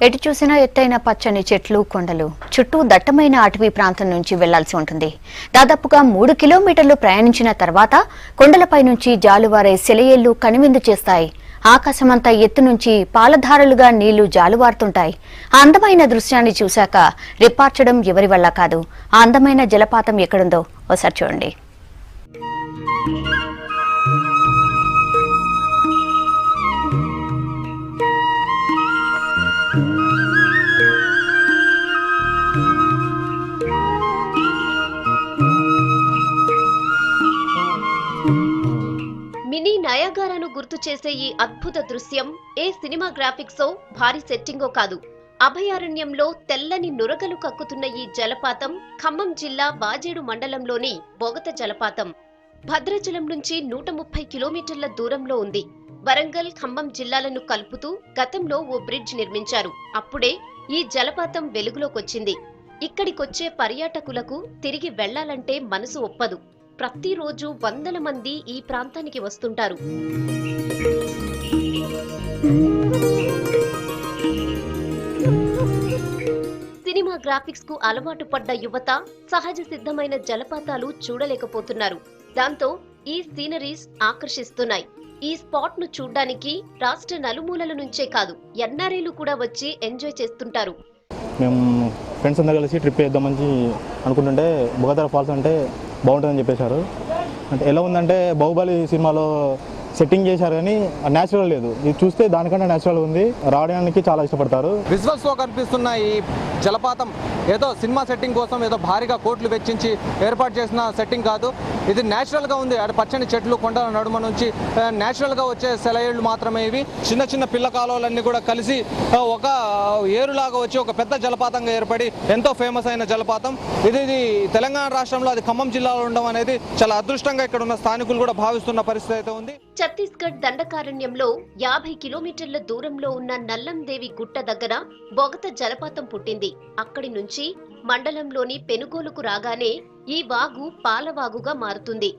ఎటు చూసినా ఎత్తైన పచ్చని చెట్లు కొండలు చుట్టూ దట్టమైన అటవీ ప్రాంతం నుంచి వెళ్లాల్సి ఉంటుంది. దాదాపుగా 3 కిలోమీటర్లు ప్రయాణించిన తర్వాత కొండలపై నుంచి జాలువారే సెలయేళ్లు కనువిందు చేస్తాయి. ఆకాశమంతా ఎత్తు నుంచి పాలధారలుగా నీళ్లు జాలువారుతుంటాయి. ఆ అందమైన దృశ్యాన్ని చూశాక రిప్పార్చడం ఎవరి వల్ల కాదు. ఆ అందమైన జలపాతం ఎక్కడుందో ఒకసారి చూడండి. మినీ నయాగారాను గుర్తు చేసే ఈ అద్భుత దృశ్యం ఏ సినిమా గ్రాఫిక్సో భారీ సెట్టింగో కాదు. అభయారణ్యంలో తెల్లని నురగలు కక్కుతున్న ఈ జలపాతం ఖమ్మం జిల్లా వాజేడు మండలంలోని బొగత జలపాతం. భద్రాచలం నుంచి 130 కిలోమీటర్ల దూరంలో ఉంది. వరంగల్, ఖమ్మం జిల్లాలను కలుపుతూ గతంలో ఓ బ్రిడ్జ్ నిర్మించారు. అప్పుడే ఈ జలపాతం వెలుగులోకొచ్చింది. ఇక్కడికొచ్చే పర్యాటకులకు తిరిగి వెళ్లాలంటే మనసు ఒప్పదు. ప్రతిరోజు వందల మంది ఈ ప్రాంతానికి వస్తుంటారు. సినిమా గ్రాఫిక్స్ కు అలవాటు పడ్డ యువత సహజ సిద్ధమైన జలపాతాలు చూడలేకపోతున్నారు. దాంతో ఈ సీనరీస్ ఆకర్షిస్తున్నాయి. ఈ స్పాట్ ను చూడ్డానికి రాష్ట్ర నలుమూలల నుంచే కాదు, ఎన్ఆర్ఐలు కూడా వచ్చి ఎంజాయ్ చేస్తుంటారు. మేము ఫ్రెండ్స్ అందరూ కలిసి ట్రిప్ వేద్దామని అనుకుంటుంటే బొగత ఫాల్స్ అంటే బాగుంటుందని చెప్పేశారు. అంటే ఎలా ఉందంటే బాహుబలి సినిమాలో సెట్టింగ్ చేశారు కానీ న్యాచురల్ లేదు. ఇది చూస్తే దానికంటే న్యాచురల్ ఉంది. రావడానికి చాలా ఇష్టపడతారు. విజువల్స్లో కనిపిస్తున్న ఈ జలపాతం ఏదో సినిమా సెట్టింగ్ కోసం ఏదో భారీగా కోట్లు వెచ్చించి ఏర్పాటు చేసిన సెట్టింగ్ కాదు. ఇది న్యాచురల్గా ఉంది. అటు పచ్చని చెట్లు, కొండల నడుమ నుంచి న్యాచురల్గా వచ్చే సెలయేళ్లు మాత్రమే ఇవి. చిన్న చిన్న పిల్ల కాలువలన్నీ కూడా కలిసి ఒక ఏరులాగా వచ్చి ఒక పెద్ద జలపాతంగా ఏర్పడి ఎంతో ఫేమస్ అయిన జలపాతం ఇది. తెలంగాణ రాష్ట్రంలో అది ఖమ్మం జిల్లాలో ఉండడం అనేది చాలా అదృష్టంగా ఇక్కడ ఉన్న స్థానికులు కూడా భావిస్తున్న పరిస్థితి అయితే ఉంది. ఛత్తీస్గఢ్ దండకారణ్యంలో 50 కిలోమీటర్ల దూరంలో ఉన్న నల్లందేవి గుట్ట దగ్గర బొగత జలపాతం పుట్టింది. అక్కడి నుంచి మండలంలోని పెనుగోలుకు రాగానే ఈ వాగు పాలవాగుగా మారుతుంది.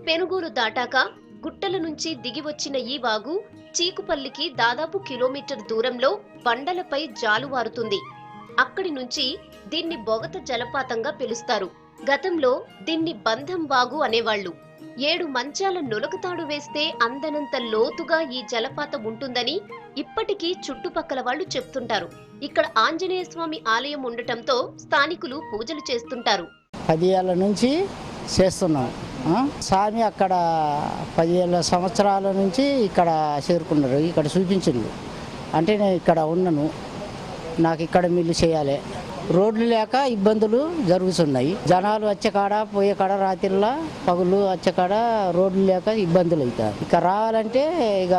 పెనుగోలు దాటాక గుట్టల నుంచి దిగివచ్చిన ఈ వాగు చీకుపల్లికి దాదాపు కిలోమీటర్ దూరంలో బండలపై జాలువారుతుంది. అక్కడి నుంచి దీన్ని బొగత జలపాతంగా పిలుస్తారు. గతంలో దీన్ని బంధం వాగు అనేవాళ్లు. 7 మంచాల నులకతాడు వేస్తే అందనంత లోతుగా ఈ జలపాతం ఉంటుందని ఇప్పటికీ చుట్టుపక్కల వాళ్లు చెప్తుంటారు. ఇక్కడ ఆంజనేయ స్వామి ఆలయం ఉండటంతో స్థానికులు పూజలు చేస్తుంటారు. 10 ఏళ్ల నుంచి చేస్తున్నాం. స్వామి అక్కడ 10 సంవత్సరాల నుంచి ఇక్కడ చేరుకున్నారు. ఇక్కడ చూపించింది అంటే నేను ఇక్కడ ఉన్నాను, నాకు ఇక్కడ మిల్లు చేయాలి. రోడ్లు లేక ఇబ్బందులు జరుగుతున్నాయి. జనాలు వచ్చే కాడ పోయే కాడ రాత్రిలో పగులు వచ్చే కాడ రోడ్లు లేక ఇబ్బందులు అవుతాయి. ఇక రావాలంటే ఇక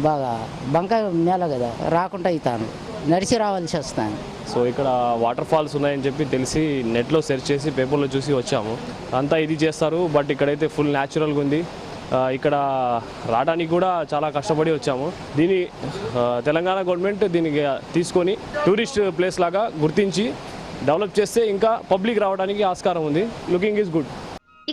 బాగా బంక నేల కదా, రాకుండా అవుతాను, నడిచి రావాల్సి వస్తాను. సో ఇక్కడ వాటర్ ఫాల్స్ ఉన్నాయని చెప్పి తెలిసి నెట్లో సెర్చ్ చేసి పేపర్లో చూసి వచ్చాము. అంతా ఇది చేస్తారు, బట్ ఇక్కడైతే ఫుల్ న్యాచురల్గా ఉంది. ఇక్కడ రావడానికి కూడా చాలా కష్టపడి వచ్చాము. దీని తెలంగాణ గవర్నమెంట్ దీనికి తీసుకొని టూరిస్ట్ ప్లేస్ లాగా గుర్తించి డెవలప్ చేస్తే ఇంకా పబ్లిక్ రావడానికి ఆస్కారం ఉంది. Looking is good.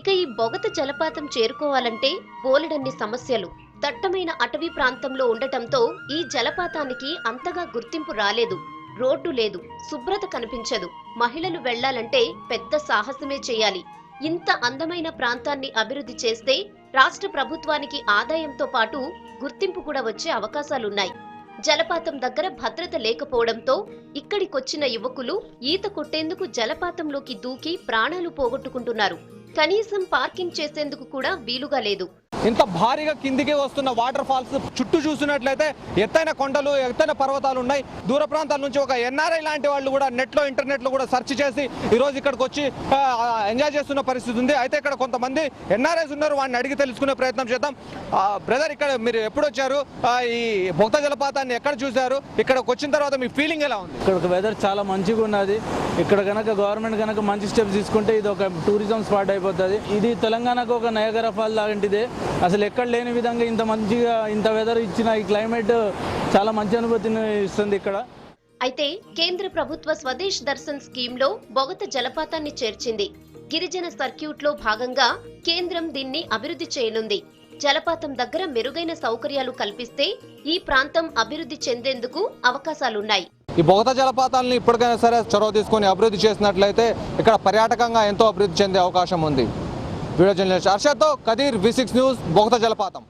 ఇక ఈ బొగత జలపాతం చేరుకోవాలంటే బోలెడన్ని సమస్యలు. దట్టమైన అటవీ ప్రాంతంలో ఉండటంతో ఈ జలపాతానికి అంతగా గుర్తింపు రాలేదు. రోడ్డు లేదు, శుభ్రత కనిపించదు. మహిళలు వెళ్లాలంటే పెద్ద సాహసమే చేయాలి. ఇంత అందమైన ప్రాంతాన్ని అభివృద్ధి చేస్తే రాష్ట్ర ప్రభుత్వానికి ఆదాయంతో పాటు గుర్తింపు కూడా వచ్చే అవకాశాలున్నాయి. జలపాతం దగ్గర భద్రత లేకపోవడంతో ఇక్కడికొచ్చిన యువకులు ఈత కొట్టేందుకు జలపాతంలోకి దూకి ప్రాణాలు పోగొట్టుకుంటున్నారు. కనీసం పార్కింగ్ చేసేందుకు కూడా వీలుగా లేదు. ఇంత భారీగా కిందికి వస్తున్న వాటర్ ఫాల్స్ చుట్టూ చూసినట్లయితే ఎత్తైన కొండలు, ఎత్తైన పర్వతాలు ఉన్నాయి. దూర ప్రాంతాల నుంచి ఒక ఎన్ఆర్ఐ లాంటి వాళ్ళు కూడా ఇంటర్నెట్లో కూడా సెర్చ్ చేసి ఈరోజు ఇక్కడికి వచ్చి ఎంజాయ్ చేస్తున్న పరిస్థితి ఉంది. అయితే ఇక్కడ కొంతమంది ఎన్ఆర్ఐస్ ఉన్నారు, వాడిని అడిగి తెలుసుకునే ప్రయత్నం చేద్దాం. బ్రదర్, ఇక్కడ మీరు ఎప్పుడు వచ్చారు? ఈ బొగత జలపాతాన్ని ఎక్కడ చూశారు? ఇక్కడికి వచ్చిన తర్వాత మీ ఫీలింగ్ ఎలా ఉంది? ఇక్కడ వెదర్ చాలా మంచిగా ఉన్నది. ఇక్కడ కనుక గవర్నమెంట్ కనుక మంచి స్టెప్స్ తీసుకుంటే ఇది ఒక టూరిజం స్పాట్ అయిపోతుంది. ఇది తెలంగాణకు ఒక నయాగరా ఫాల్ లాంటిదే. అసలు ఎక్కడ లేని విధంగా ఇంత మంచిగా ఇంత వెదర్ ఇచ్చిన ఈ క్లైమేట్ చాలా మంచి అనుభూతిని ఇస్తుంది ఇక్కడ. అయితే కేంద్ర ప్రభుత్వ స్వదేశ్ దర్శన్ స్కీమ్ లో బొగత జలపాతాన్ని చేర్చింది. గిరిజన సర్క్యూట్ లో భాగంగా కేంద్రం దీన్ని అభివృద్ధి చేయనుంది. జలపాతం దగ్గర మెరుగైన సౌకర్యాలు కల్పిస్తే ఈ ప్రాంతం అభివృద్ధి చెందేందుకు అవకాశాలున్నాయి. ఈ బొగత జలపాతాలను ఇప్పటికైనా సరే చొరవ తీసుకొని అభివృద్ధి చేసినట్లయితే ఇక్కడ పర్యాటకంగా ఎంతో అభివృద్ధి చెందే అవకాశం ఉంది. వీడియో జర్నలిస్ట్ హర్షద్తో కదీర్, V6 న్యూస్, బొగత జలపాతం.